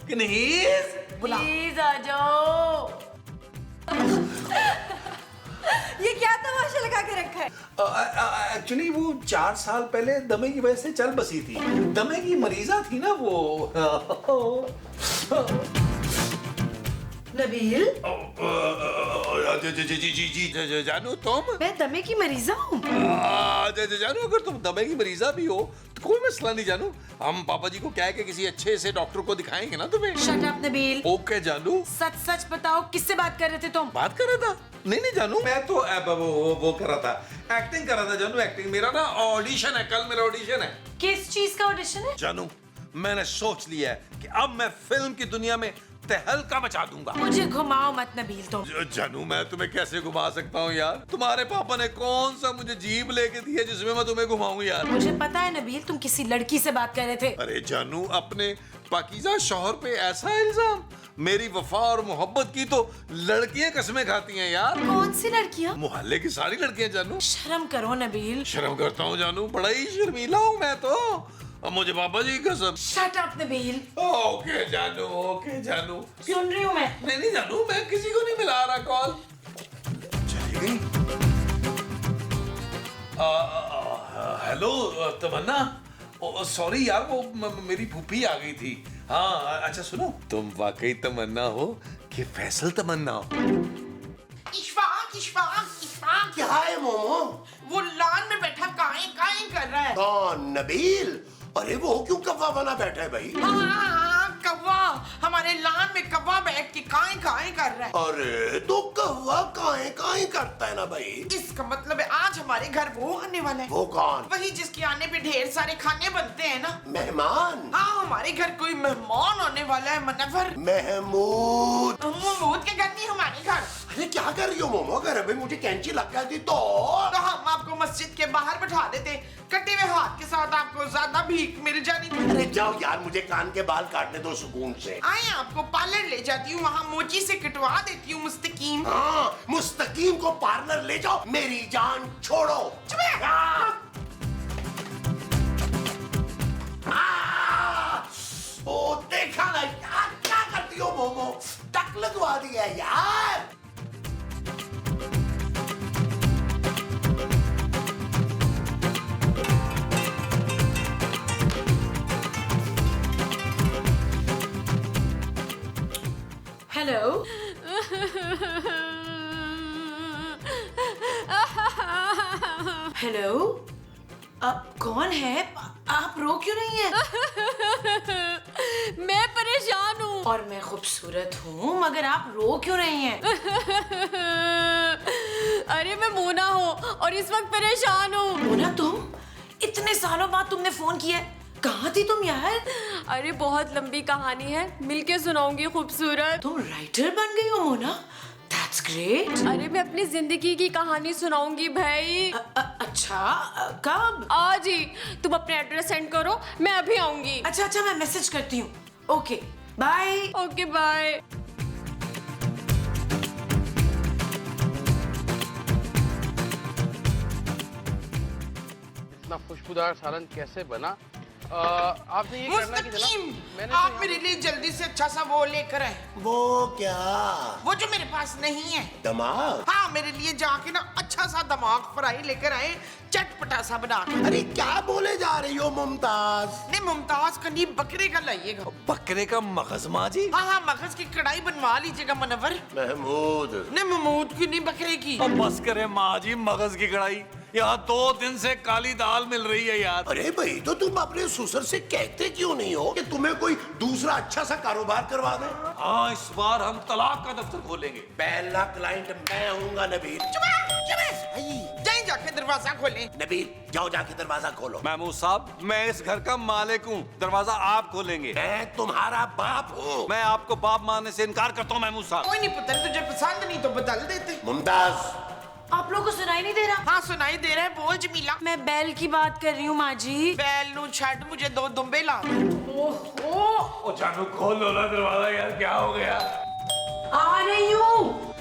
कनीज बुला। प्लीज आ जाओ। ये क्या तमाशा लगा के रखा है? एक्चुअली वो 4 साल पहले दमे की वजह से चल बसी थी। दमे की मरीजा थी ना वो। नबील, जी जानू तुम। मैं दमे की मरीजा हूँ। जानू अगर तुम दमे की मरीजा भी हो तो कोई मसला नहीं जानू। हम पापा जी को क्या है कि किसी अच्छे से डॉक्टर को दिखाएंगे ना तुम्हें। Shut up Nabeel. ओके जानू। सच सच बताओ, किससे बात कर रहे थे तुम? बात कर रहा था? नहीं जानू, मैं तो वो कर रहा था, एक्टिंग कर रहा था जानू। एक्टिंग मेरा ना ऑडिशन है, कल मेरा ऑडिशन है। किस चीज का ऑडिशन है? जानू मैंने सोच लिया है कि अब मैं फिल्म की दुनिया में तहलका मचा दूंगा। मुझे घुमाओ मत नबील तुम। जानू मैं तुम्हें कैसे घुमा सकता हूँ यार? तुम्हारे पापा ने कौन सा मुझे जीप लेके दी है जिसमें मैं तुम्हें घुमाऊं यार? मुझे पता है नबील, तुम किसी लड़की से बात कर रहे थे। अरे जानू, अपने पाकीज़ा शौहर पे ऐसा इल्जाम? मेरी वफा और मोहब्बत की तो लड़कियां कसमें खाती हैं यार। कौन सी लड़कियां? मोहल्ले की सारी लड़कियां जानू। शर्म करो नबील। शर्म करता हूँ जानू, बड़ा ही शर्मीला हूँ मैं तो। अब मुझे पापा जी की कसम। Shut up Nabeel. ओके जानू, ओके जानू। सुन रही हूँ मैं। नहीं जानू, मैं किसी को नहीं मिला रहा। कॉल चली गई। हेलो तमन्ना। सॉरी यार, वो मेरी फूफी आ गई थी। हाँ अच्छा सुनो, तुम वाकई तमन्ना हो कि फैसल तमन्ना हो? इशफाक इशफाक इशफाक, क्या है मोमो? वो लान में बैठा काएं काएं कर रहा है। कौन? नबील? अरे वो क्यों कव्वा बना बैठा है भाई? हाँ, कव्वा। हमारे लान में कव्वा बैठ के काएं काएं कर रहा है। अरे तो कव्वा काहे काहे करता है ना भाई। इसका मतलब है आज हमारे घर वो आने वाला है। वो कौन? वही जिसके आने पे ढेर सारे खाने बनते हैं ना। मेहमान? हाँ, हमारे घर कोई मेहमान आने वाला है। मनवर। महमूद? महमूद के घर नहीं, हमारे घर। अरे क्या कर रही हो मोमो? अगर अभी मुझे कैंची लग जाती तो हम आपको मस्जिद के बाहर बैठा देते, कटे हुए हाथ के साथ आपको ज्यादा भीख मिल जानी थी। अरे जाओ यार, मुझे कान के बाल काटने दो सुकून से। आए आपको पार्लर ले जाती हूँ, वहाँ मोची से कटवा देती हूँ मुस्तकीम। हाँ, मुस्तकीम को पार्लर ले जाओ, मेरी जान छोड़ो। ओ देखा ना यार, क्या करती हो मोमो? टक लगवा दिया यार। हेलो। हेलो, अब कौन है? आप रो क्यों रही हैं? मैं परेशान हूँ। और मैं खूबसूरत हूँ, मगर आप रो क्यों रही हैं? अरे मैं मोना हूँ और इस वक्त परेशान हूँ। मोना, तुम? इतने सालों बाद तुमने फोन किया है, कहाँ थी तुम यार? अरे बहुत लंबी कहानी है, मिलके सुनाऊंगी खूबसूरत। तुम राइटर बन गई हो मोना? That's great। अरे मैं अपनी जिंदगी की कहानी सुनाऊंगी भाई। अच्छा, कब? आज ही। तुम अपने एड्रेस सेंड करो, मैं अभी आऊंगी। अच्छा, मैं मैसेज करती हूँ। Okay bye. Okay bye. इतना खुशबूदार सालन कैसे बना? आपने ये करना कि मुस्तकीम, मैंने आप मेरे लिए जल्दी से अच्छा सा वो लेकर आए। वो क्या? वो जो मेरे पास नहीं है। दमाग? हाँ, मेरे लिए जाके ना अच्छा सा दमाग फ्राई लेकर आए, चटपटा सा बना के। अरे क्या बोले जा रही हो मुमताज? नहीं, मुमताज का नहीं, बकरे का लाइएगा। बकरे का मगज माँ जी? हाँ, मगज की कढ़ाई बनवा लीजिएगा मनवर। महमूद? नहीं, महमूद की नहीं, बकरे की। अब बस करे माँ जी, मगज की कढ़ाई। यहाँ 2 दिन से काली दाल मिल रही है यार। अरे भाई, तो तुम अपने ससुर से कहते क्यों नहीं हो कि तुम्हें कोई दूसरा अच्छा सा कारोबार करवा दे? हाँ, इस बार हम तलाक का दफ्तर खोलेंगे। पहला क्लाइंट मैं हूँगा नबील। जाए जाके दरवाजा खोलें। नबील जाओ, जाके दरवाजा खोलो। महमूद साहब, मैं इस घर का मालिक हूँ, दरवाजा आप खोलेंगे। मैं तुम्हारा बाप हूँ। मैं आपको बाप मानने से इनकार करता हूँ महमूद साहब। कोई नहीं पुत्र, तुझे पसंद नहीं तो बदल देते। मुमताज? आप लोगों को सुनाई नहीं दे रहा? हाँ, सुनाई दे रहा है, बोल जमीला। मैं बैल की बात कर रही हूँ माँ जी। बैल नू छड़, मुझे 2 दुम्बे ला। ओ जानू, खोल लो ना दरवाजा यार, क्या हो गया? आ रही हूँ।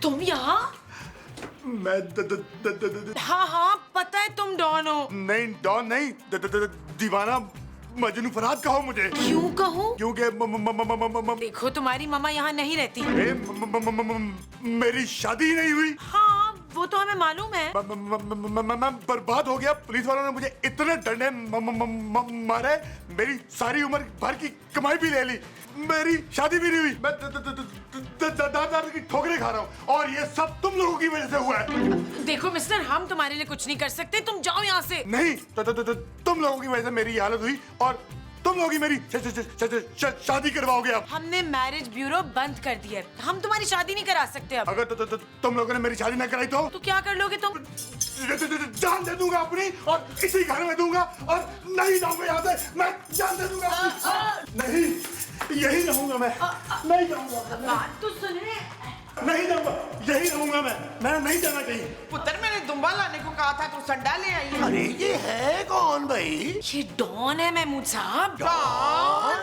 तुम यहाँ? मैं हाँ हाँ पता है तुम डॉन हो। नहीं डॉन नहीं, दीवाना मजनू फरहाद कहो मुझे। क्यों कहूँ? क्योंकि देखो तुम्हारी मम्मा यहाँ नहीं रहती। मेरी शादी ही नहीं हुई। हाँ वो तो हमें मालूम है। मैं बर्बाद हो गया। पुलिस वालों ने मुझे इतने डंडे मारे, मेरी सारी उम्र भर की कमाई भी ले ली, मेरी शादी भी नहीं हुई। मैं दादा की ठोकरें खा रहा हूँ और ये सब तुम लोगों की वजह से हुआ है। देखो मिस्टर, हम तुम्हारे लिए कुछ नहीं कर सकते, तुम जाओ यहाँ से। नहीं, तुम लोगों की वजह से मेरी हालत हुई और तुम लोग ही मेरी शादी करवाओगे अब। हमने मैरिज ब्यूरो बंद कर दिया है, हम तुम्हारी शादी नहीं करा सकते अब। अगर तुम लोगों ने मेरी शादी ना कराई तो क्या कर लोगे तुम? जान दे दूंगा अपनी और इसी घर में दूंगा और नहीं जाऊंगा यहाँ से। मैं जान दे दूंगा। नहीं, यही रहूंगा मैं, नहीं जाऊंगा। बात तो सुने। नहीं जाऊंगा, यही रहूंगा मैं नहीं जाना कहीं। पुत्र मैंने दुम्बा लाने को कहा था, तो संडा ले आई है। अरे ये है कौन भाई? ये डॉन है महमूद साहब।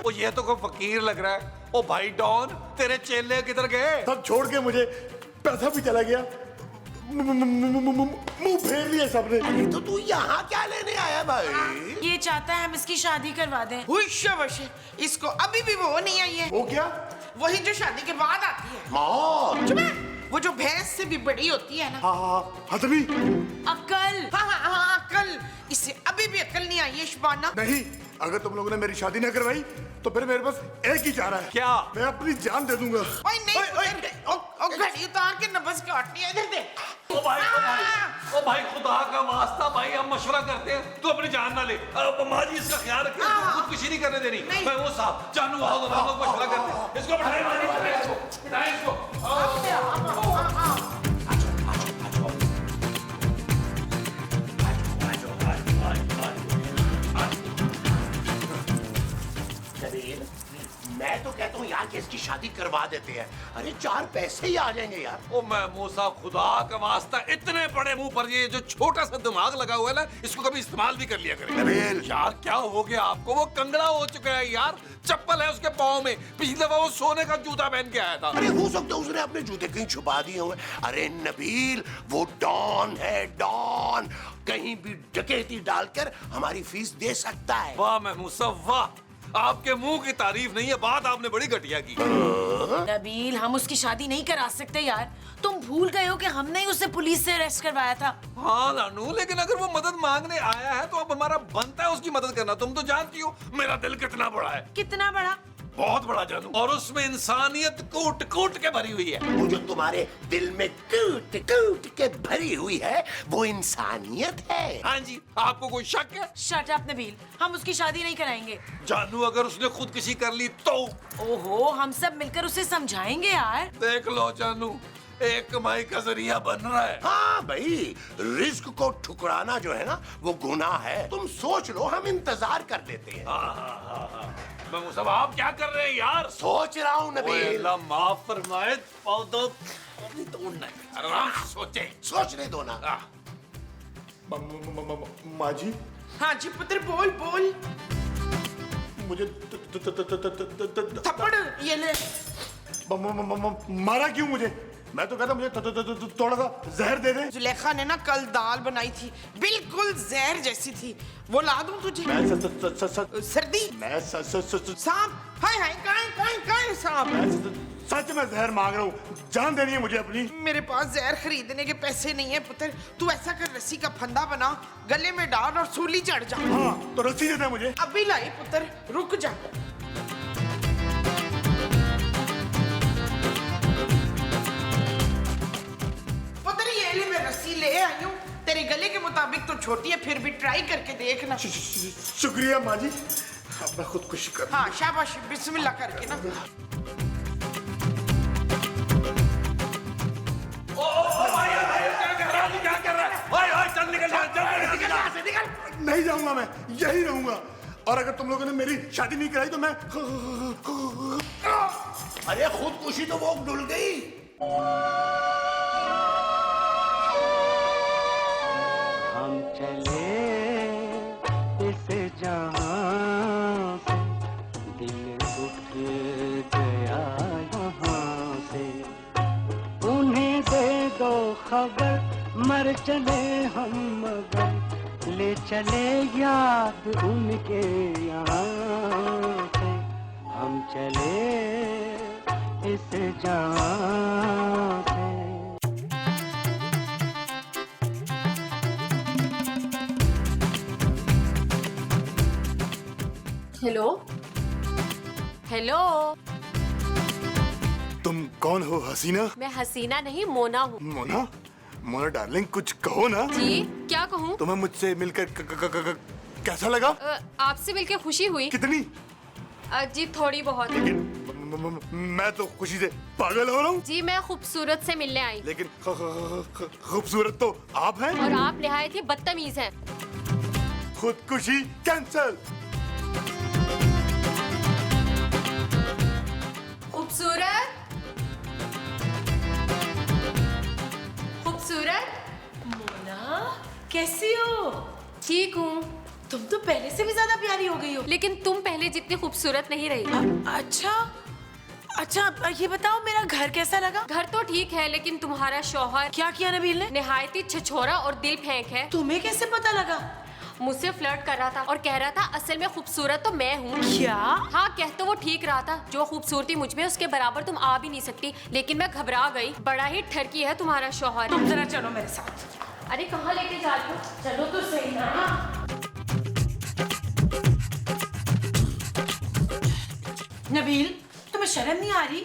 ओ ये तो कोई फकीर लग रहा है। ओ भाई डॉन, तेरे चेले किधर गए? सब छोड़ के मुझे पैसा भी चला गया, मुंह फेर लिया सबने। अरे तो तू यहाँ क्या लेने आया भाई? ये चाहता है हम इसकी शादी करवा दें। हुश, इसको अभी भी वो नहीं आई है। वो क्या? वही जो शादी के बाद आती है। मौत। चुप है। वो जो भैंस से भी बड़ी होती है ना। हाँ हथनी। अक्ल। हाँ अकल। इसे अभी भी अकल नहीं आई है शबाना। नहीं, अगर तुम लोगों ने मेरी शादी ना करवाई तो फिर मेरे पास एक ही चारा है। क्या? मैं अपनी जान दे दूंगा। ओए नहीं पुत्र, घड़ी उतार के नब्ज काटनी है, इधर दे। ओ भाई खुदा का वास्ता भाई, हम मशवरा करते हैं, तू अपनी जान ना ले। माँ जी इसका ख्याल रखे, खुदकुशी नहीं करने देनी। मैं वो साहब जानू आओ, हम लोग मशवरा करते हैं। इसको बिठाएं, बिठाएं इसको। मैं तो कहता हूँ यार कि इसकी शादी करवा देते हैं। अरे 4 पैसे ही आ जाएंगे यार। ओ मैं मूसा खुदा का वास्ता, इतने बड़े मुंह पर ये जो छोटा सा दिमाग लगा हुआ है ना, इसको कभी इस्तेमाल भी कर लिया करें। यार क्या हो गया आपको? वो कंगड़ा हो चुका है यार, चप्पल है उसके पाँव में। पिछली दफा वो सोने का जूता पहन के आया था। अरे हो सकता है उसने अपने जूते कहीं छुपा दिए होंगे। अरे नबील, वो डॉन है, डॉन। कहीं भी डकैती डालकर हमारी फीस दे सकता है। वाह मैं मूसा वाह, आपके मुंह की तारीफ नहीं है, बात आपने बड़ी घटिया की। नबील, हम उसकी शादी नहीं करा सकते यार। तुम भूल गए हो कि हमने ही उसे पुलिस से अरेस्ट करवाया था। हाँ नानू, लेकिन अगर वो मदद मांगने आया है तो अब हमारा बनता है उसकी मदद करना। तुम तो जानती हो मेरा दिल कितना बड़ा है। कितना बड़ा? बहुत बड़ा जानू, और उसमें इंसानियत कूट कूट के भरी हुई है। वो जो तुम्हारे दिल में कूट कूट के भरी हुई है, वो इंसानियत है। हाँ जी, आपको कोई शक है? शट अप नबील, हम उसकी शादी नहीं कराएंगे। जानू अगर उसने खुदकुशी कर ली तो? ओहो, हम सब मिलकर उसे समझाएंगे यार। देख लो जानू, एक कमाई का जरिया बन रहा है। हाँ भाई, रिस्क को ठुकराना जो है ना, वो गुनाह है। तुम सोच लो, हम इंतजार कर लेते हैं। हाँ। सब आप क्या कर रहे हैं यार? सोच रहा हूँ नबील। अल्लाह माफ फरमाए, पौधों तोड़ना है। आराम से सोचे, सोचने दो ना। माँ जी। हाँ जी पुत्र, बोल बोल। मुझे थप्पड़ ये ले। मारा क्यों मुझे? मैं तो कहता मुझे थोड़ा सा जहर दे दे। जुलेखा ने ना कल दाल बनाई थी, बिल्कुल जहर जैसी थी। वो ला दूं तुझे? मैं सर्दी? मैं सांप? हाय हाय, काहे सांप? सच में जहर मांग रहा हूँ, जान देनी है मुझे अपनी। मेरे पास जहर खरीदने के पैसे नहीं है पुत्र। तू ऐसा कर, रस्सी का फंदा बना, गले में डाल और सूली चढ़ जा। हाँ तो रस्सी दे दे मुझे। अभी लाई पुत्र, रुक जा। पुत्र ये ले, मैं रस्सी ले आई हूँ। तेरे गले के मुताबिक तो छोटी है, फिर भी ट्राई करके देखना। शुक्रिया माँ जी, अब मैं खुदकुशी कर। हाँ शाबाश, बिस्मिल्लाह करके ना। क्या कर रहा है? चल निकल। नहीं जाऊंगा, मैं यही रहूंगा। और अगर तुम लोगों ने मेरी शादी नहीं कराई तो मैं। अरे खुदकुशी तो वो डुल गई। हम चले इस जहां से, दिल उठ गया यहाँ से। उन्हें दे दो खबर चले हम मगर ले चले याद उनके यहाँ से, हम चले इस जहाँ से। हेलो हेलो, तुम कौन हो हसीना? मैं हसीना नहीं मोना हूँ। मोना? मोना डार्लिंग कुछ कहो ना। जी क्या कहूँ? तुम्हें मुझसे मिलकर कैसा लगा? आपसे मिलकर खुशी हुई। कितनी? जी थोड़ी बहुत। लेकिन मैं तो खुशी से पागल हो रहा हूँ। जी मैं खूबसूरत से मिलने आई। लेकिन खूबसूरत तो आप हैं। और आप निहायत ही बदतमीज हैं। खुदकुशी कैंसल। खूबसूरत खूबसूरत। मोना कैसी हो? ठीक हूँ, तुम तो पहले से भी ज्यादा प्यारी हो गई हो। लेकिन तुम पहले जितनी खूबसूरत नहीं रही। अच्छा ये बताओ मेरा घर कैसा लगा? घर तो ठीक है, लेकिन तुम्हारा शौहर क्या किया नबील ने? निहायत ही छछोरा और दिल फेंक है। तुम्हें कैसे पता लगा? मुझसे फ्लर्ट कर रहा था और कह रहा था असल में खूबसूरत तो मैं हूँ। क्या? हाँ कह तो वो ठीक रहा था, जो खूबसूरती मुझ में उसके बराबर तुम आ भी नहीं सकती। लेकिन मैं घबरा गई। बड़ा ही ठरकी है तुम्हारा शौहर। तुम जरा चलो मेरे साथ। अरे कहाँ लेके जा रही हो? चलो तो सही ना। नबील तुम्हें शर्म नहीं आ रही?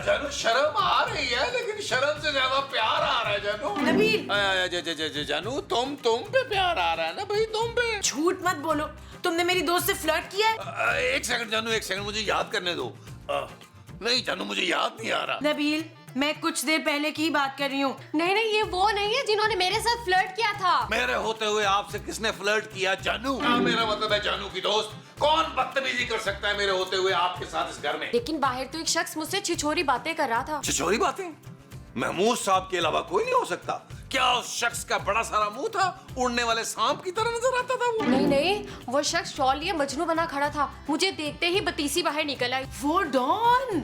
जानू शर्म आ रही है, लेकिन शर्म से ज्यादा प्यार आ रहा है जानू। नबील जानू तुम पे प्यार आ रहा है ना भाई, तुम पे। झूठ मत बोलो, तुमने मेरी दोस्त से फ्लर्ट किया है? एक सेकंड जानू, एक सेकंड मुझे याद करने दो। नहीं जानू मुझे याद नहीं आ रहा। नबील मैं कुछ देर पहले की बात कर रही हूँ। नहीं नहीं, ये वो नहीं है जिन्होंने मेरे साथ फ्लर्ट किया था। मेरे होते हुए आपसे किसने फ्लर्ट किया जानू? मेरा मतलब है जानू की दोस्त। कौन बदतमीजी कर सकता है मेरे होते हुए आपके साथ इस घर में? लेकिन बाहर तो एक शख्स मुझसे छिछोरी बातें कर रहा था। छिछोरी बातें? महमूद साहब के अलावा कोई नहीं हो सकता। क्या उस शख्स का बड़ा सारा मुंह था? उड़ने वाले सांप की तरह नजर आता था वो। नहीं नहीं, वो शख्स शॉल लिए मजनू बना खड़ा था। मुझे देखते ही बतीसी बाहर निकल आई। वो डॉन।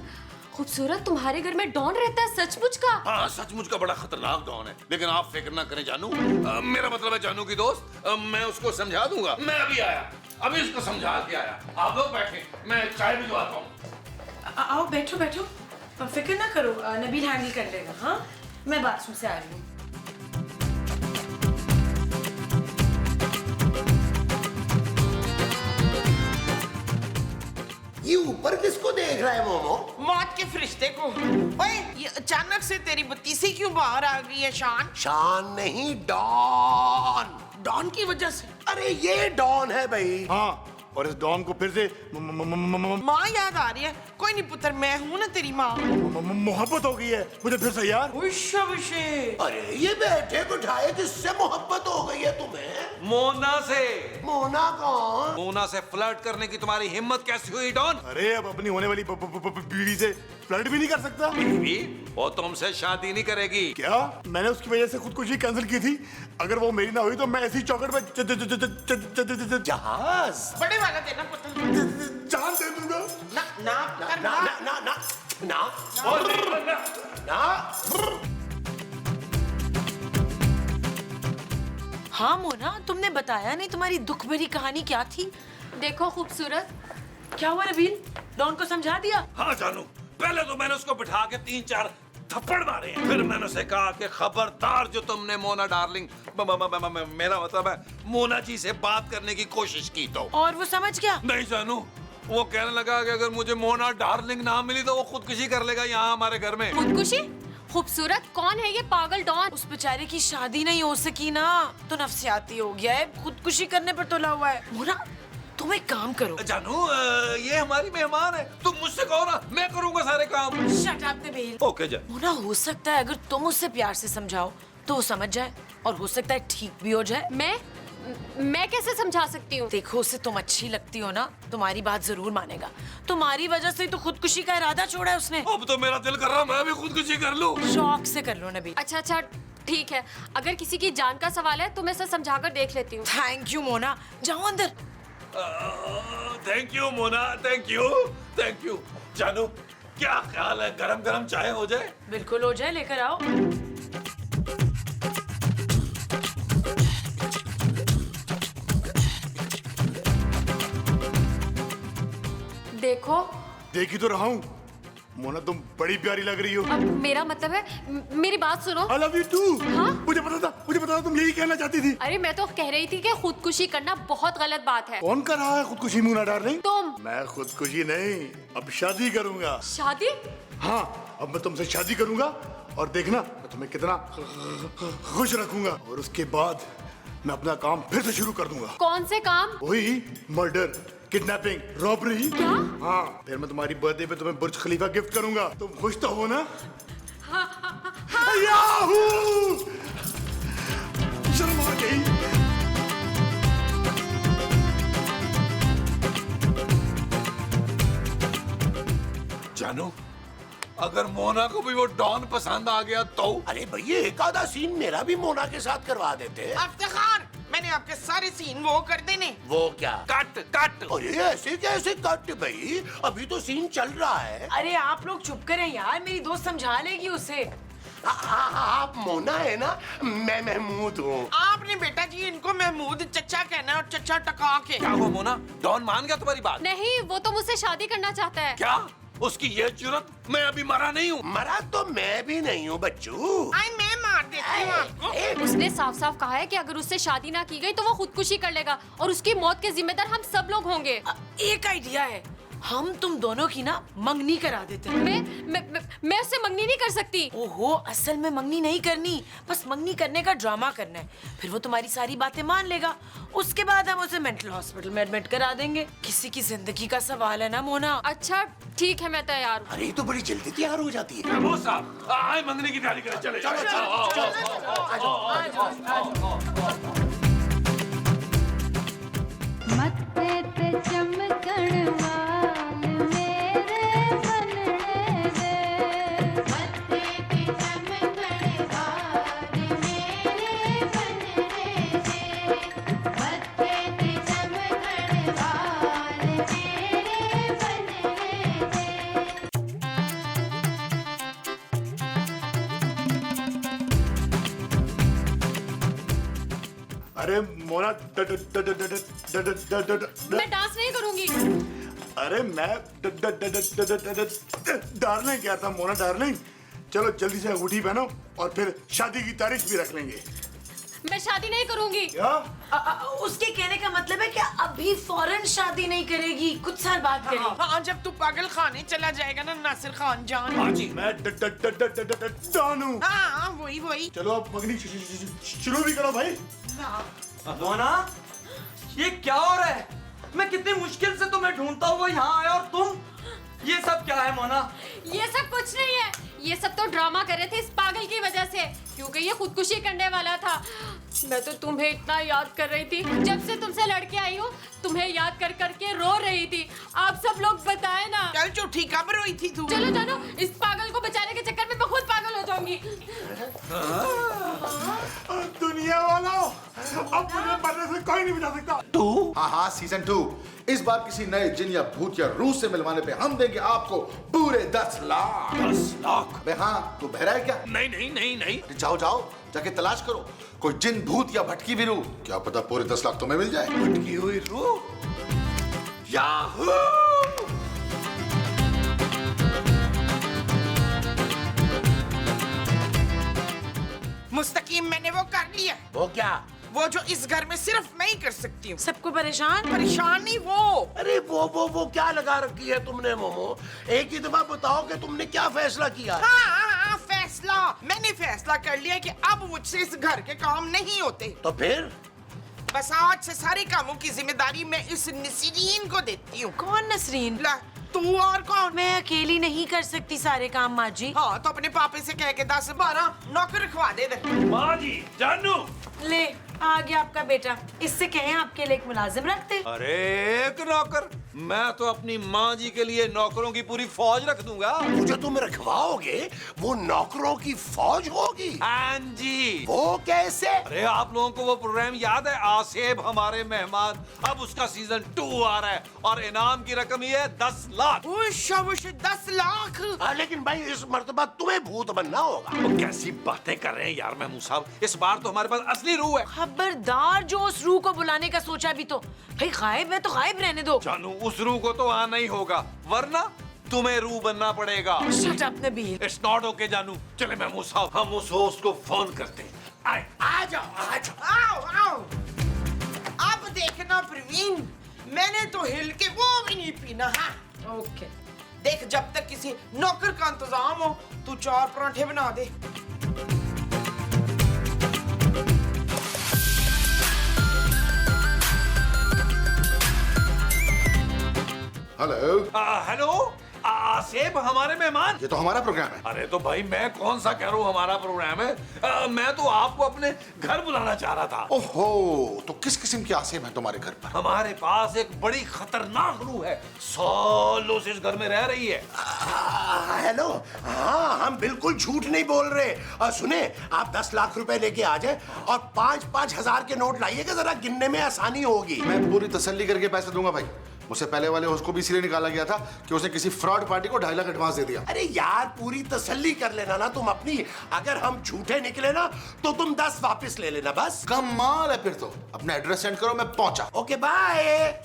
खूबसूरत, तुम्हारे घर में डॉन रहता है सचमुच का? हाँ सचमुच का बड़ा खतरनाक डॉन है, लेकिन आप फिक्र ना करें जानू। मेरा मतलब है जानू की दोस्त। मैं उसको समझा दूंगा। मैं अभी आया, अभी उसको समझा के आया। आप लोग बैठे, मैं चाय भिजवाता हूँ। आओ बैठो बैठो, फिक्र ना करो, नबील हैंडल कर लेगा। हाँ मैं बाथरूम से आ रही हूँ। ये ऊपर किसको देख रहा है मोमो? मौत के फरिश्ते को। ओए ये अचानक से तेरी बत्तीसी क्यों बाहर आ गई है शान? शान नहीं, डॉन। डॉन की वजह से? अरे ये डॉन है भाई। हाँ, और इस डॉन को फिर से माँ याद आ रही है। कोई नहीं पुत्र, मैं हूँ ना तेरी माँ। मोहब्बत हो गई है मुझे फिर से यार। अरे ये बैठे बिठाए किससे मोहब्बत हो गई है तुम्हें? मोना से। मोना कौन? मोना से फ्लर्ट करने की तुम्हारी हिम्मत कैसी हुई डॉन? अरे अब अपनी होने वाली बीवी से फ्लर्ट भी नहीं कर सकता। बीवी? वो तुमसे शादी नहीं करेगी। क्या? मैंने उसकी वजह से खुदकुशी कैंसिल की थी। अगर वो मेरी ना हुई तो मैं ऐसी चौकट में जहाज बड़े वाला देना पुत्र। जान दे दूंगा। ना ना पुत्र, ना ना ना ना ना ना। हाँ मोना, तुमने बताया नहीं तुम्हारी दुख भरी कहानी क्या थी? देखो खूबसूरत, क्या हुआ नबील? डॉन को समझा दिया? हाँ जानू, पहले तो मैंने उसको बिठा के 3-4 थप्पड़ मारे हैं। फिर मैंने उसे कहा कि खबरदार जो तुमने मोना डार्लिंग मेरा मतलब है मोना जी से बात करने की कोशिश की तो। और वो समझ गया? नहीं जानू, वो कहने लगा कि अगर मुझे मोना डार्लिंग ना मिली तो वो खुदकुशी कर लेगा यहाँ हमारे घर में। खुदकुशी? खूबसूरत, कौन है ये पागल डॉन? उस बेचारे की शादी नहीं हो सकी ना, तो नफसियाती हो गया है, खुदकुशी करने पर तुला हुआ है। मोना तुम एक काम करो। जानू ये हमारी मेहमान है, तुम मुझसे कहो ना, मैं करूंगा सारे काम। Shut up Nabeel. ओके जा। मोना हो सकता है अगर तुम उससे प्यार से समझाओ तो वो समझ जाए, और हो सकता है ठीक भी हो जाए। मैं कैसे समझा सकती हूँ? देखो उसे तुम अच्छी लगती हो ना, तुम्हारी बात जरूर मानेगा। तुम्हारी वजह से ही तो खुदकुशी का इरादा छोड़ा है उसने। अब तो मेरा दिल कर रहा मैं भी खुदकुशी कर लूं। शौक से कर लो नबील। अच्छा अच्छा ठीक है, अगर किसी की जान का सवाल है तो मैं इसे समझाकर देख लेती हूँ। थैंक यू मोना, जाओ अंदर। Thank you Mona, thank you thank you. जानू क्या ख्याल है, गरम गरम चाय हो जाए? बिल्कुल हो जाए, लेकर आओ। देखो। देखी तो रहा हूँ मोना, तुम बड़ी प्यारी लग रही हो। अब मेरा मतलब है मेरी बात सुनो। I love you too। हाँ? मुझे पता था तुम यही कहना चाहती थी। अरे मैं तो कह रही थी कि खुदकुशी करना बहुत गलत बात है। कौन कर रहा है खुदकुशी मोना डार्लिंग? तुम। मैं खुदकुशी नहीं, अब शादी करूंगा। शादी? हाँ, अब मैं तुमसे शादी करूंगा और देखना मैं तुम्हें कितना खुश रखूंगा, और उसके बाद मैं अपना काम फिर से शुरू कर दूंगा। कौन से काम? वही मर्डर, किडनैपिंग, रॉबरी। क्या? हाँ, फिर मैं तुम्हारी बर्थडे पे तुम्हें बुर्ज खलीफा गिफ्ट करूंगा। तुम खुश तो हो ना? याहू! शर्म आ गई। जानू, अगर मोना को भी वो डॉन पसंद आ गया तो? अरे भैया, एक आधा सीन मेरा भी मोना के साथ करवा देते। इफ्तिखार, मैंने आपके सारे सीन वो कर देने। वो क्या? Cut cut. अरे ऐसे कैसे कट भाई, अभी तो सीन चल रहा है। अरे आप लोग चुप करें यार, मेरी दोस्त समझा लेगी उसे। आप मोना है ना, मैं महमूद हूँ। आपने बेटा जी इनको महमूद चचा कहना है और चचा टका के। क्या हुआ मोना, डॉन मान गया तुम्हारी बात? नहीं, वो तो मुझसे शादी करना चाहता है। क्या? उसकी ये जुर्रत? मैं अभी मरा नहीं हूँ। मरा तो मैं भी नहीं हूँ बच्चू। आई मैं मार देती हूँ आपको। उसने साफ साफ कहा है कि अगर उससे शादी ना की गई तो वो खुदकुशी कर लेगा और उसकी मौत के जिम्मेदार हम सब लोग होंगे। एक आइडिया है, हम तुम दोनों की ना मंगनी करा देते हैं। मैं उससे मंगनी नहीं कर सकती। ओहो, असल में मंगनी नहीं करनी, बस मंगनी करने का ड्रामा करना है। फिर वो तुम्हारी सारी बातें मान लेगा, उसके बाद हम उसे मेंटल हॉस्पिटल में एडमिट करा देंगे। किसी की जिंदगी का सवाल है ना मोना। अच्छा ठीक है, मैं तैयार हूँ। अरे ये तो बड़ी जल्दी तैयार हो जाती है। वो साहब, आए मंगनी की तैयारी करें। चले मत्थे ते चमकण वाल मेरे बनने दे, मत्थे ते चमकण वाल मेरे बनने दे, मत्थे ते चमकण वाल मेरे बनने दे। अरे मोना, मैं डांस नहीं करूंगी। अरे मैं डार्लिंग क्या था मोना डार्लिंग। चलो जल्दी से अंगूठी पहनो और फिर शादी की तारीख भी रख लेंगे। मैं शादी नहीं करूंगी। क्या? उसके कहने का मतलब है क्या अभी फौरन शादी नहीं करेगी, कुछ साल बाद करेगी। हाँ, जब तू पागल खाने चला जाएगा ना नासिर खान जान। हाँ जी। मैं डॉन हूँ। हाँ वही। चलो अब मंगनी शुरू भी करो भाई। मोना, ये क्या हो रहा है? मैं कितनी मुश्किल से तुम्हें ढूंढता हुआ यहाँ आया और तुम ये सब क्या है मोना? ये सब कुछ नहीं है, ये सब तो ड्रामा कर रहे थे इस पागल की वजह से, क्योंकि ये खुदकुशी करने वाला था। मैं तो तुम्हें इतना याद कर रही थी, जब से तुमसे लड़के आई हूँ तुम्हें याद कर करके रो रही थी। आप सब लोग बताए ना। चल झूठी कब रोई थी तू? चलो जानो, इस पागल को बचाने के चक्कर में मैं खुद पागल हो जाऊंगी। दुनिया वालों, अब मुझे मरने से कोई नहीं बचा सकता। हाँ सीजन 2 इस बार किसी नए जिन या भूत या रूह से मिलवाने पे हम देंगे आपको पूरे 10 लाख। 10 लाख? बे हाँ, तू बहरा है क्या? नहीं। जाओ जाके तलाश करो कोई जिन भूत या भटकी हुई रूह, क्या पता पूरे 10 लाख तुम्हें मिल जाए। भटकी हुई रूह? याहू! मुस्तकीम मैंने वो कर लिया। वो क्या? वो जो इस घर में सिर्फ मैं ही कर सकती हूँ। सबको परेशान नहीं वो। अरे वो क्या लगा रखी है तुमने मोमो? एक ही दफा बताओ कि तुमने क्या फैसला किया। हाँ, फैसला मैंने फैसला कर लिया कि अब मुझसे इस घर के काम नहीं होते। तो फिर? बस आज से सारे कामों की जिम्मेदारी मैं इस नसरीन को देती हूँ। कौन नसरीन? तू और कौन? मैं अकेली नहीं कर सकती सारे काम माँ जी। हाँ तो अपने पापे से कह के 10-12 नौकर रखवा दे। माँ जी, जानू ले आ गया आपका बेटा, इससे कहें आपके लिए एक मुलाजिम रखते। अरे एक नौकर? मैं तो अपनी माँ जी के लिए नौकरों की पूरी फौज रख दूंगा। जो तुम रखवाओगे वो नौकरों की फौज होगी? हाँ जी। वो कैसे? अरे आप लोगों को वो प्रोग्राम याद है, आसेब हमारे मेहमान? अब उसका सीजन 2 आ रहा है और इनाम की रकम ये है 10 लाख। 10 लाख? लेकिन भाई इस मर्तबा तुम्हें भूत बनना होगा। वो कैसी बातें कर रहे हैं यार महमूद साहब, इस बार तो हमारे पास असली रूह है। खबरदार जो उस रूह को बुलाने का सोचा भी तो। भाई गायब है तो गायब रहने दो। जानू उस रूह को तो आना ही होगा, वरना तुम्हें रूह बनना पड़ेगा। Shut up Nabeel. It's not okay जानू। चले महमूद साहब, हम उस होस्ट को फोन करते हैं। आ जाओ। आओ आओ। अब देखना प्रवीण, मैंने तो हिल के वो भी नहीं पीना। हाँ ओके। देख, जब तक किसी नौकर का इंतजाम हो तू 4 पराठे बना दे। हेलो। हेलो आसिफ, हमारे मेहमान। ये तो हमारा प्रोग्राम है। अरे तो भाई मैं कौन सा कह रहा हूँ हमारा प्रोग्राम है। मैं तो आपको अपने घर बुलाना चाह रहा था। ओहो, तो किस किस्म की आसिम है तुम्हारे घर पर? हमारे पास एक बड़ी खतरनाक रूह है, सालों से इस घर में रह रही है। हेलो, हाँ हम बिल्कुल झूठ नहीं बोल रहे। सुने, आप 10 लाख रुपए लेके आ जाए और 5-5 हजार के नोट लाइएगा, जरा गिनने में आसानी होगी। मैं पूरी तसल्ली करके पैसे दूंगा भाई। मुझसे पहले वाले उसको भी इसलिए निकाला गया था कि उसने किसी फ्रॉड पार्टी को 2.5 लाख एडवांस दे दिया। अरे यार, पूरी तसल्ली कर लेना ना तुम अपनी। अगर हम झूठे निकले ना तो तुम 10 वापस ले लेना बस। कमाल है फिर तो। अपना एड्रेस सेंड करो, मैं पहुंचा। Okay bye.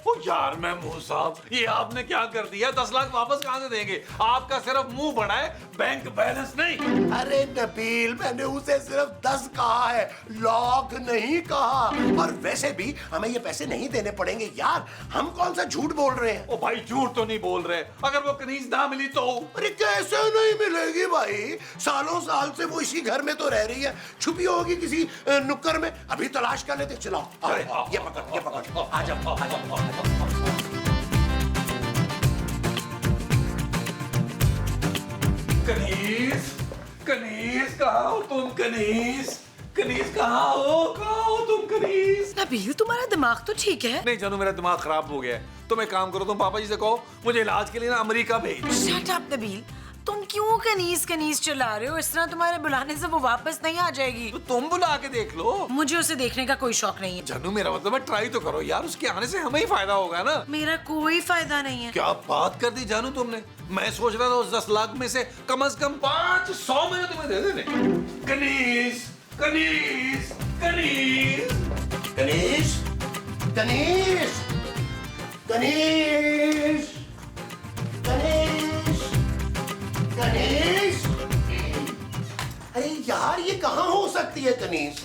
ओ यार महमूद साहब, ये आपने क्या कर दिया? 10 लाख वापस कहाँ से देंगे? आपका सिर्फ मुंह बड़ा है, बैंक बैलेंस नहीं। अरे नबील, मैंने उसे सिर्फ 10 कहा है, लाख नहीं कहा। और वैसे भी हमें ये पैसे नहीं देने पड़ेंगे यार, हम कौन सा झूठ बोल रहे हैं। ओ भाई झूठ तो नहीं बोल रहे। अगर वो कनीज ना मिली तो? अरे कैसे नहीं मिलेगी भाई, सालों साल से वो इसी घर में तो रह रही है, छुपी होगी किसी नुक्कड़ में। अभी तलाश कर लेते। चलो ये पकड़, आ जाओ। कनीज कहाँ हो तुम? कनीज कहाँ हो तुम? कनीज। नबील, तुम्हारा दिमाग तो ठीक है? नहीं जानू, मेरा दिमाग खराब हो गया है। तुम एक काम करो, तुम पापा जी से कहो मुझे इलाज के लिए ना अमेरिका भेज। शट अप नबील, तुम क्यों कनीज चिल्ला रहे हो? इस तरह तुम्हारे बुलाने से वो वापस नहीं आ जाएगी। तो तुम बुला के देख लो। मुझे उसे देखने का कोई शौक नहीं है। जानू मेरा मतलब है ट्राई तो करो यार, उसके आने से हमें ही फायदा होगा ना। मेरा कोई फायदा नहीं है। क्या बात कर दी जानू तुमने। मैं सोच रहा था उस 10 लाख में से कम 500 मैंने तुम्हें दे देने। कनीज कनीज कनीज कनीज कनीज कनीज कनीज कनीज। अरे यार, ये कहाँ हो सकती है कनीज?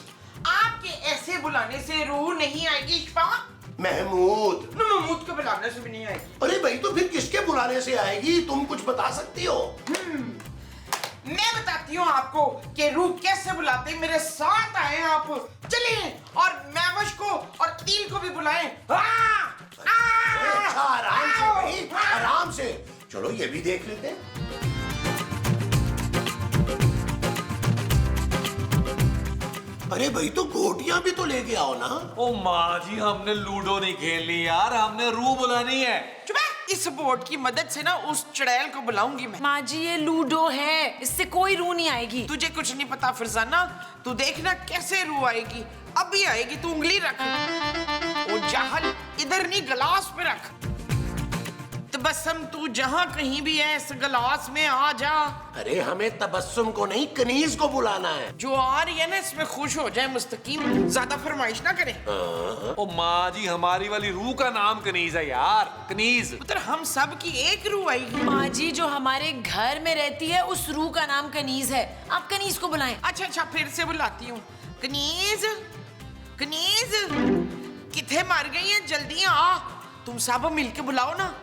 आपके ऐसे बुलाने से रूह नहीं आएगी इशफाक। महमूद। महमूद को बुलाने से भी नहीं आएगी। अरे भाई, तो फिर किसके बुलाने से आएगी? तुम कुछ बता सकती हो? मैं बताती हूँ आपको कि रूह कैसे बुलाते हैं। मेरे साथ आए आप, चलिए। और मैवश को और तिल को भी बुलाएं। अच्छा, आराम से भाई, आराम से। चलो ये भी देख लेते हैं। अरे भाई, तो गोटियां भी तो लेके आओ ना। ओ माँ जी, हमने लूडो नहीं खेलनी यार, हमने रूह बुलानी है। चुप है। इस बोर्ड की मदद से ना उस चुड़ैल को बुलाऊंगी मैं। माँ जी, ये लूडो है, इससे कोई रूह नहीं आएगी। तुझे कुछ नहीं पता फरजाना, तू देखना कैसे रूह आएगी। अभी आएगी, तू उंगली रख। ओ जाहल, इधर नहीं, गिलास पे रख। तबस्सुम, तू जहाँ कहीं भी है इस गिलास में आ जा। अरे हमें तबस्सुम को नहीं, कनीज को बुलाना है। जो आ रही है ना, इसमें खुश हो जाए मुस्तकीम, ज्यादा फरमाइश ना करे। ओ माँ जी, हमारी वाली रूह का नाम कनीज है यार, कनीज। पुत्र, हम सब की एक रूह आएगी। माँ जी, जो हमारे घर में रहती है उस रूह का नाम कनीज है। आप कनीज को बुलाएं। अच्छा, फिर से बुलाती हूँ। कनीज कनीज, किथे मर गई है? जल्दी आ, तुम सब मिलके बुलाओ ना।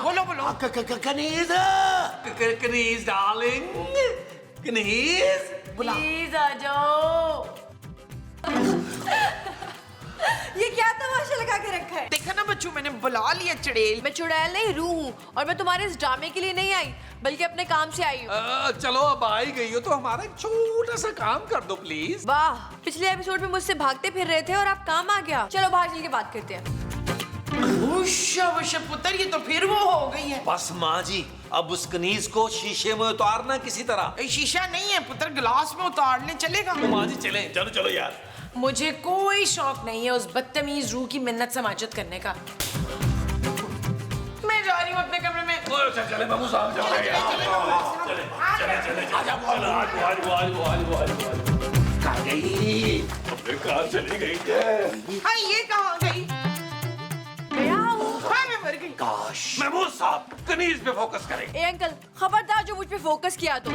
बोलो कनीज। कनीज डार्लिंग, कनीज प्लीज आ जाओ। ये क्या तमाशा लगा के रखा है? देखा ना बच्चों, मैंने बुला लिया चुड़ैल। मैं चुड़ैल नहीं, रूह हूँ। और मैं तुम्हारे इस ड्रामे के लिए नहीं आई, बल्कि अपने काम से आई हूँ। चलो, अब आई गई हो तो हमारा एक छोटा सा काम कर दो प्लीज। वाह, पिछले एपिसोड में मुझसे भागते फिर रहे थे और आप काम आ गया। चलो बाहर चल के बात करते हैं। पुत्र, ये तो फिर वो हो गई है। बस माँ जी, अब उस कनीज को शीशे में उतारना किसी तरह। शीशा नहीं है पुत्र, गिलास में उतारने चलेगा। तो माँ जी चले, चलो चलो यार। मुझे कोई शौक नहीं है उस बदतमीज रूह की मिन्नत समाजत करने का। मैं जा रही हूँ अपने कमरे में। चले बाबू साहब, चले। आ जाओ। कार चली गई है। हाँ ये कहाँ गई? हाँ मैं मर गई। काश महमूद साहब कनीज पे फोकस करें। ए अंकल, खबरदार जो मुझ पे फोकस किया तो।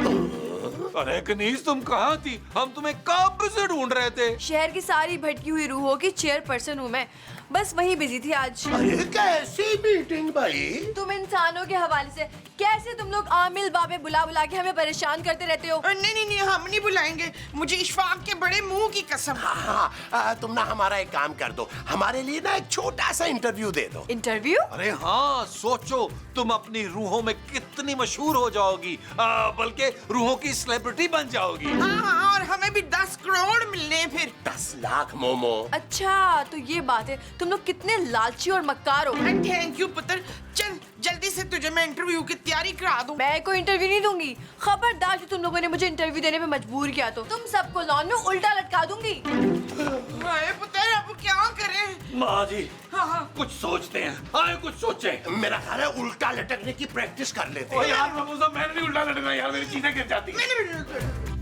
अरे कनीज तुम कहाँ थी? हम तुम्हें कब से ढूंढ रहे थे। शहर की सारी भटकी हुई रूहों की चेयरपर्सन हूँ मैं, बस वही बिजी थी आज। अरे कैसी मीटिंग भाई? तुम इंसानों के हवाले से कैसे तुम लोग आमिल बाबे बुला बुला के हमें परेशान करते रहते हो। नहीं हम नहीं बुलाएंगे, मुझे इशफाक के बड़े मुंह की कसम। हाँ, तुम ना हमारा एक काम कर दो, हमारे लिए ना एक छोटा सा इंटरव्यू दे दो। इंटरव्यू? अरे हाँ, सोचो तुम अपनी रूहों में कितनी मशहूर हो जाओगी, बल्कि रूहों की सेलिब्रिटी बन जाओगी। हाँ और हमें भी 10 करोड़ मिलने फिर। 10 लाख मोमो। अच्छा तो ये बात है, तुम लोग कितने लालची और मक्कार हो। थैंक यू पुत्र, चल जल्दी से तुझे मैं इंटरव्यू की तैयारी करा दूं। मैं कोई इंटरव्यू नहीं दूंगी, खबरदार जो तुम लोगों ने मुझे इंटरव्यू देने पे मजबूर किया तो तुम सबको लॉन में उल्टा लटका दूंगी। अरे पुत्र अब क्या करें? माँ जी हाँ कुछ सोचते हैं, आए कुछ सोचे। मेरा ख्याल है उल्टा लटकने की प्रैक्टिस कर लेते ओ हैं। यार महमूद साहब, मैंने नहीं उल्टा लटकना यार, मेरी चीजें गिर जाती हैं।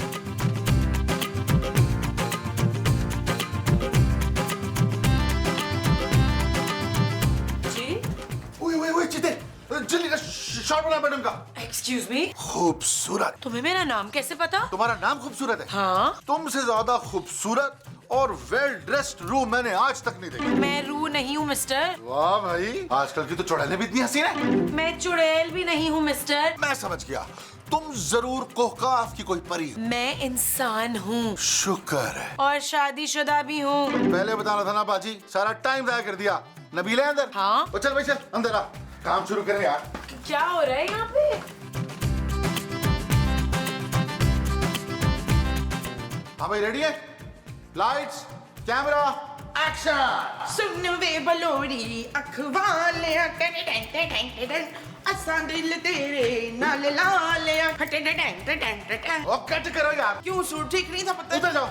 ओए चिते, जल्दी का शॉट बना मैडम का। एक्सक्यूज मी, खूबसूरत। तुम्हें मेरा नाम कैसे पता? तुम्हारा नाम खूबसूरत है। हाँ, तुमसे ज्यादा खूबसूरत और वेल ड्रेस्ड रू मैंने आज तक नहीं देखी। मैं रू नहीं हूँ मिस्टर। वाह भाई, आजकल की तो चुड़ैलें भी इतनी हसीन है। मैं चुड़ैल भी नहीं हूँ मिस्टर। मैं समझ गया, तुम जरूर कोहकाफ की कोई परी हो। मैं इंसान हूँ शुक्र है। और शादीशुदा भी हूँ। पहले बताना था ना बाजी, सारा टाइम जाया कर दिया। नबील है अंदर? हाँ। तो चल भाई चल अंदर आ, काम शुरू करें यार। क्या हो रहा है यहाँ पे? हाँ भाई रेडी है? Lights, camera, action. सुन वे बलोरी अखवाले असा दिल तेरे नाल लाले। ओ कट करो यार। क्यों सूट ठीक नहीं था पुत्र? उधर जाओ।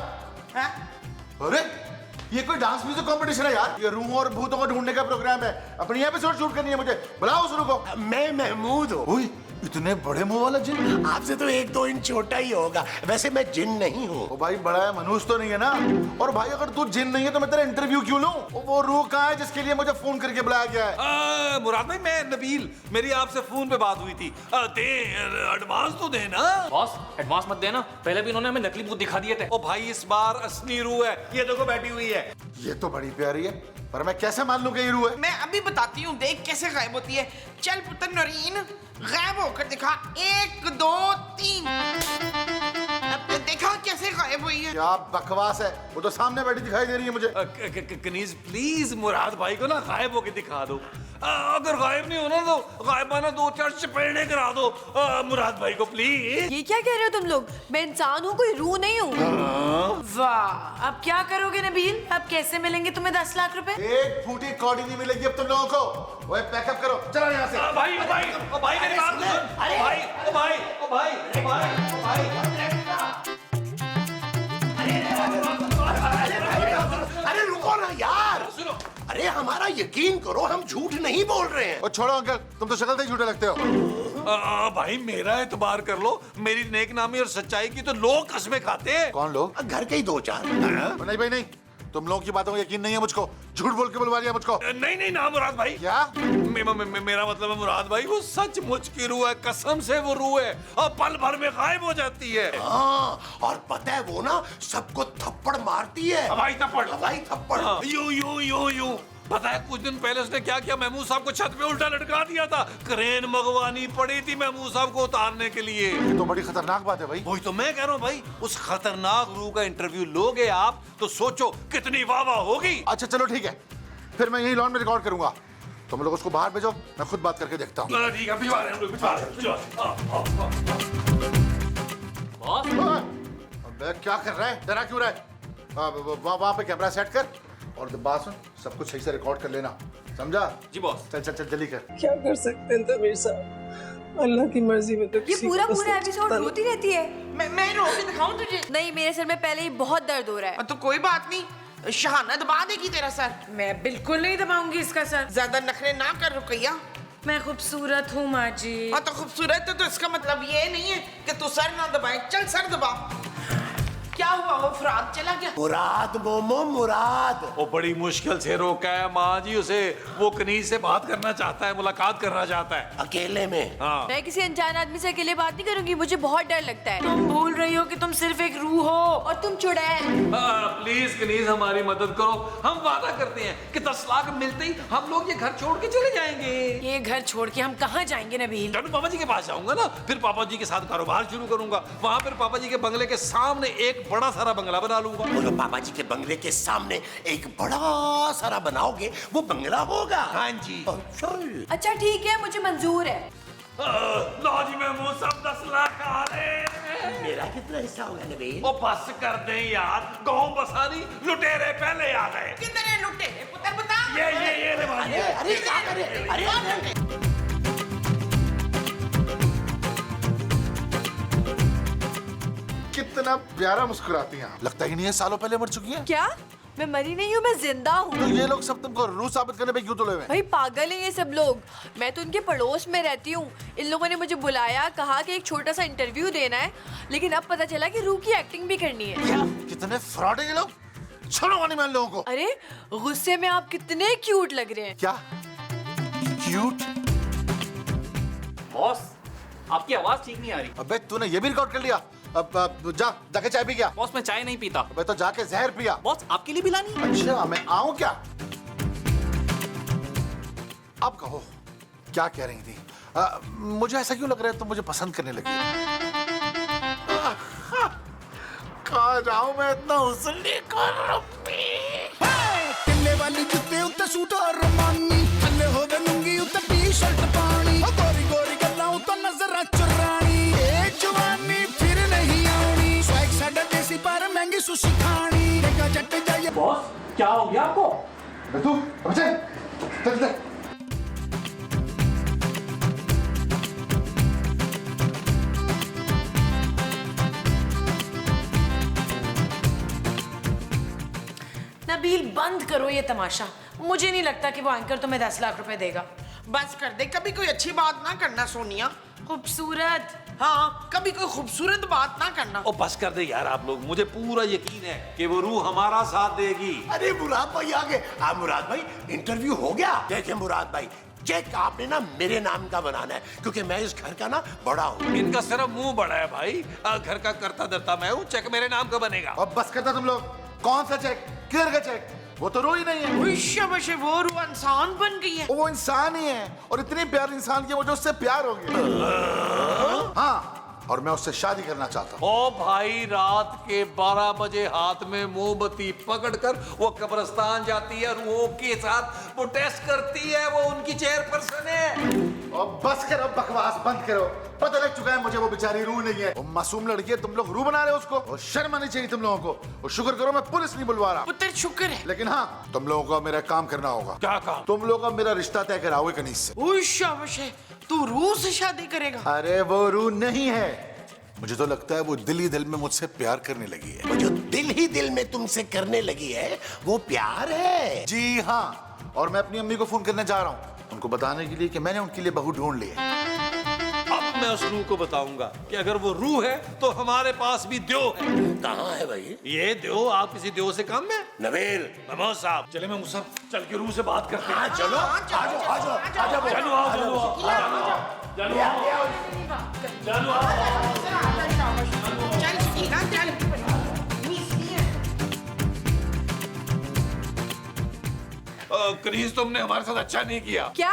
हाँ? अरे ये कोई डांस म्यूजिक कंपटीशन है यार, ये रूहों और भूतों को ढूंढने का प्रोग्राम है। अपनी एपिसोड शूट करनी है मुझे, बुलाओ उस रू को। मैं महमूद हूँ। ओए इतने बड़े मुंह वाला जिन। आपसे तो 1-2 इंच छोटा ही होगा, वैसे मैं जिन नहीं हूँ। ओ भाई बड़ा है, मनुष्य तो नहीं है ना। और भाई अगर तू जिन नहीं है तो मैं तेरा इंटरव्यू क्यों लूं? वो रूह कहाँ है जिसके लिए मुझे फोन करके बुलाया गया है? मुराद भाई, मैं नबील, मेरी आपसे फोन पे बात हुई थी। दे एडवांस तो दे ना। बॉस एडवांस मत देना, पहले भी इन्होंने हमें नकली भूत दिखा दिए थे। ओ भाई इस बार असली रूह है, ये देखो बैठी हुई है। ये तो बड़ी प्यारी है, पर मैं कैसे मान लूं कि ये रूह है? मैं अभी बताती हूँ, देख कैसे गायब होती है। चल पुत्र नरीन, गायब होकर दिखा। 1 2 3। अब देखा कैसे गायब हुई है? क्या बकवास है, वो तो सामने बैठी दिखाई दे रही है मुझे। कनीज प्लीज मुराद भाई को ना गायब होके दिखा दो। अगर गायब नहीं होना तो गायबाना 2-4 चपेड़े करा दो मुराद भाई को प्लीज। ये क्या कह रहे हो तुम लोग? मैं इंसान हूँ, कोई रूह नहीं हूँ। वाह, अब क्या करोगे नबील? अब कैसे मिलेंगे तुम्हें 10 लाख रुपए? एक फूटी कौड़ी नहीं मिलेगी अब तुम लोगों को। वो पैकअप करो, चलो यहाँ से। भाई भाई भाई मेरी बात सुन। भाई भाई भाई भाई अरे रुको ना यार, सुनो। अरे हमारा यकीन करो, हम झूठ नहीं बोल रहे हैं। और छोड़ो अंकल, तुम तो शक्ल से ही झूठे लगते हो। भाई मेरा एतबार कर लो, मेरी नेक नामी और सच्चाई की तो लोग कसमें खाते हैं। कौन लोग? घर के ही 2-4। नहीं भाई नहीं, तुम लोगों की बातों में यकीन नहीं है मुझको। झूठ बोल के बुलवा लिया मुझको। नहीं ना मुराद भाई। क्या? मेरा मतलब है मुराद भाई, वो सचमुच की रूह है, कसम से वो रूह है और पल भर में गायब हो जाती है। हाँ, और पता है वो ना सबको थप्पड़ मारती है। हवाई थप्पड़। हवाई थप्पड़। यूं पता है कुछ दिन पहले उसने क्या किया? महमूद साहब को छत पे उल्टा लटका दिया था। क्रेन मंगवानी पड़ी थी महमूद साहब को उतारने के लिए। ये तो बड़ी खतरनाक बात है भाई। वही तो मैं कह रहा हूँ भाई, उस खतरनाक रूह का इंटरव्यू लोगे आप तो सोचो कितनी वाह होगी। अच्छा चलो ठीक है, फिर मैं यही लॉन में रिकॉर्ड करूंगा। तुम लोग उसको बाहर भेजो, मैं खुद बात करके देखता हूँ। ठीक है, भिजवा रहे हैं, भिजवा रहे हैं। बॉस अबे क्या कर रहा है, डरा क्यों रहा है? वहाँ पे कैमरा सेट कर और बात सुन, सब कुछ सही से रिकॉर्ड कर लेना, समझा? जी बॉस। चल चल चल जल्दी कर। क्या कर सकते हैं तमीर साहब, अल्लाह की मर्जी में तो ये किसी पूरा को पूरा एपिसोड रोती रहती है। मैं रो के दिखाऊं तुझे? नहीं, मेरे सर में पहले ही बहुत दर्द हो रहा है। तो कोई बात नहीं, शहाना दबा देगी तेरा सर। मैं बिल्कुल नहीं दबाऊंगी इसका सर। ज्यादा नखरे ना कर रुकैया। मैं खूबसूरत हूँ माँ जी। हाँ तो खूबसूरत है तो इसका मतलब ये नहीं है कि तू सर ना दबाए। चल सर दबा। क्या हुआ? वो फराद चला गया? मुराद मोमो मुराद। वो बड़ी मुश्किल से रोका है माँ जी उसे। वो कनीज से बात करना चाहता है, मुलाकात करना चाहता है अकेले में। हाँ। मैं किसी अनजान आदमी से अकेले बात नहीं करूंगी, मुझे बहुत डर लगता है। तुम भूल रही हो कि तुम सिर्फ एक रूह हो और तुम चुड़ैल। प्लीज कनीज हमारी मदद करो। हम वादा करते हैं कि 10 लाख मिलते ही हम लोग ये घर छोड़ के चले जाएंगे। ये घर छोड़ के हम कहाँ जाएंगे नबील? जानू पापा जी के पास जाऊंगा ना, फिर पापा जी के साथ कारोबार शुरू करूंगा। वहां फिर पापा जी के बंगले के सामने एक बड़ा सारा बंगला बना लूंगा। बोलो पापा जी के बंगले के सामने एक बड़ा सारा बनाओगे, वो बंगला होगा। हाँ जी। अच्छा ठीक है, मुझे मंजूर है। लो जी मैं वो सब 10 लाख आ रहे। मेरा कितना हिस्सा होगा नबील? वो बस कर दे यार, गाँव बसानी लुटेरे पहले आ गए। किधर है लुटेरे? पुत्र बता। ये ले भाई। अरे क्या करे? अरे कितना प्यारा मुस्कुराती हैं आप। लगता ही नहीं है सालों पहले मर चुकी हैं। क्या? मैं मरी नहीं हूँ, मैं जिंदा हूँ। तो ये लोग सब तुमको रूह साबित करने पे क्यों तुले हुए हैं? भाई पागल है ये सब लोग। मैं तो उनके पड़ोस में रहती हूँ। इन लोगों ने मुझे बुलाया, कहा कि एक छोटा सा इंटरव्यू देना है, लेकिन अब पता चला कि रूह की एक्टिंग भी करनी है। क्या? कितने फ्रॉड है ये लोग। छोड़ो वाली मैं लोगों को। अरे गुस्से में आप कितने क्यूट लग रहे हैं। क्या क्यूट? बॉस आपकी आवाज ठीक नहीं आ रही। अबे तूने ये भी रिकॉर्ड कर लिया? अब जाके चाय पी गया? बॉस मैं चाय नहीं पीता। अबे तो जाके जहर पिया। बॉस आपके लिए भी लानी है? अच्छा मैं आऊं क्या? अब कहो क्या कह रही थी? मुझे ऐसा क्यों लग रहा है तुम मुझे पसंद करने लगी? कहाँ जाऊं मैं इतना हुस्न लेकर? टिल्ले वाली जुत्ते उत्ते सूट और रमानी, थल्ले होवे लुंगी उत्ते टी-शर्ट पानी, गोरी गोरी गल्लां उत्ते नजर चुरानी, ए जवानी फिर नहीं आनी, स्वैग साडा देसी पर महंगी सुशी खानी, देखा जट जाए। बॉस क्या हो गया आपको? तू चल चल चल। नबील बंद करो ये तमाशा। मुझे नहीं लगता कि वो एंकर तुम्हें 10 लाख रुपए देगा। बस कर दे, कभी कोई अच्छी बात ना करना सोनिया। खूबसूरत। हाँ, कभी कोई खूबसूरत बात ना करना। ओ बस कर दे यार आप लोग। मुझे पूरा यकीन है कि वो रूह हमारा साथ देगी। अरे मुराद भाई आ गए। हाँ मुराद भाई इंटरव्यू हो गया। देखे मुराद भाई, चेक आपने ना मेरे नाम का बनाना है, क्योंकि मैं इस घर का ना बड़ा हूँ। इनका सिर्फ मुंह बड़ा है भाई, घर का करता धरता मैं हूँ। चेक मेरे नाम का बनेगा। अब बस करता तुम लोग। कौन सा चेक? किधर का चेक? वो तो रूह ही नहीं है। शाबाश, वो रूह इंसान बन गई है। वो इंसान ही है, और इतनी प्यारी इंसान की मुझे उससे प्यार हो गया। हाँ, और मैं उससे शादी करना चाहता हूँ। ओ भाई रात के 12 बजे हाथ में मोमबत्ती पकड़कर वो कब्रिस्तान जाती है, रूहों के साथ वो टेस्ट करती है। वो उनकी चेयरपर्सन है। और बस करो बकवास, बंद करो। पता लग चुका है मुझे वो बेचारी रूह नहीं है। वो मासूम लड़की है, तुम लोग रूह बना रहे हो उसको। और शर्म आनी चाहिए तुम लोगों को। और शुक्र करो मैं पुलिस नहीं बुलवा रहा। पुत्र शुक्र है। लेकिन हाँ, तुम लोगों को मेरा काम करना होगा। क्या काम? तुम लोग अब मेरा रिश्ता तय कराओगे कनीज से। शाबाश, तू रूह से शादी करेगा? अरे वो रूह नहीं है, मुझे तो लगता है वो दिल ही दिल में मुझसे प्यार करने लगी है। वो जो दिल ही दिल में तुमसे करने लगी है वो प्यार है। जी हाँ, और मैं अपनी अम्मी को फोन करने जा रहा हूँ, उनको बताने के लिए कि मैंने उनके लिए बहू ढूंढ ली है। अब मैं उस रूह को बताऊंगा कि अगर वो रूह है तो हमारे पास भी द्यो है। कहाँ है भाई? ये द्यो, आप किसी द्यो से कम है? नवेल महमूद साहब चले, मैं मुसर चल के रूह से बात करते हैं। हाँ चलो, आजो आजो आजो चलो आओ, चलो आओ, चलो चल सकीना चल। कनीज तुमने हमारे साथ अच्छा नहीं किया। क्या?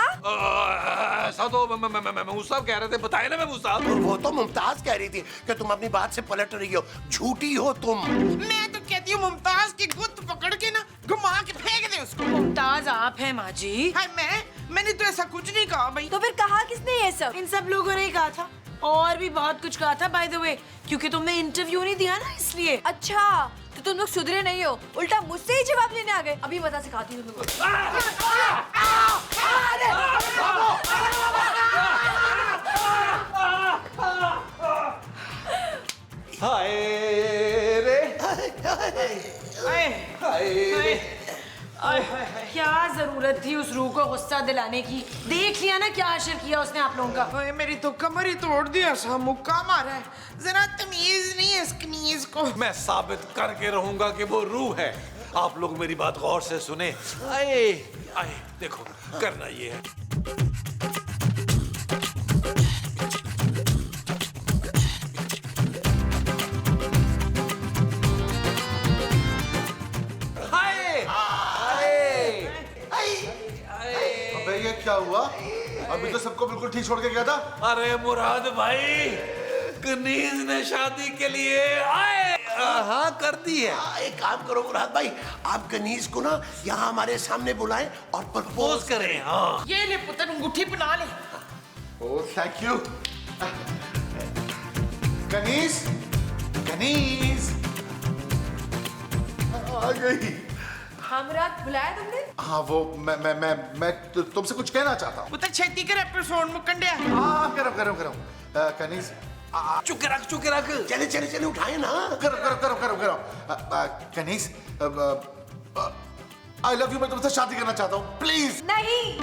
ऐसा तो महमूद साहब कह रहे थे, बताए ना महमूद साहब। और वो तो मुमताज कह रही थी कि तुम अपनी बात से पलट रही हो, झूठी हो तुम। मैं तो कहती हूँ मुमताज की गुत्त पकड़ के ना घुमा के फेंक दे उसको। मुमताज आप हैं माँ जी। हाय मैंने तो ऐसा कुछ नहीं कहा भाई। तो फिर कहा किसने ये सब? इन सब लोगों ने ही कहा था, और भी बहुत कुछ कहा था बाय द वे, क्योंकि तुमने इंटरव्यू नहीं दिया ना इसलिए। अच्छा, तो तुम लोग सुधरे नहीं हो, उल्टा मुझसे ही जवाब लेने आ गए। अभी मजा सिखाती हूँ तुम लोगों को। हाय रे, हाय रे। क्या जरूरत जरूरत थी उस रूह को गुस्सा दिलाने की? देख लिया ना क्या असर किया उसने आप लोगों का। ओए मेरी तो कमर ही तोड़ दिया, सा मुक्का मारा है। जरा तमीज नहीं है इस कनीज को। मैं साबित करके रहूंगा कि वो रूह है। आप लोग मेरी बात गौर से सुने। आए आए देखो, करना ये है। अबे ये क्या हुआ? अभी तो सबको बिल्कुल ठीक छोड़ के गया था। अरे मुराद भाई, कनीज ने शादी के लिए हाँ कर दी है। एक काम करो मुराद भाई, आप कनीज को ना यहाँ हमारे सामने बुलाएं और प्रपोज करें। हाँ ये ले पुत्र, अंगूठी बना ले। Oh thank you. कनीज, कनीज आ गई। हाँ मुराद, बुलाया तुमने? हाँ वो मैं तुमसे कुछ कहना चाहता हूँ। पुत्र छेती कर एपिसोड मुकंडिया। हाँ करो कनीज चुके रख चले उठाए ना। करो कनीज आई लव यू, मैं तुमसे शादी करना चाहता हूँ प्लीज। नहीं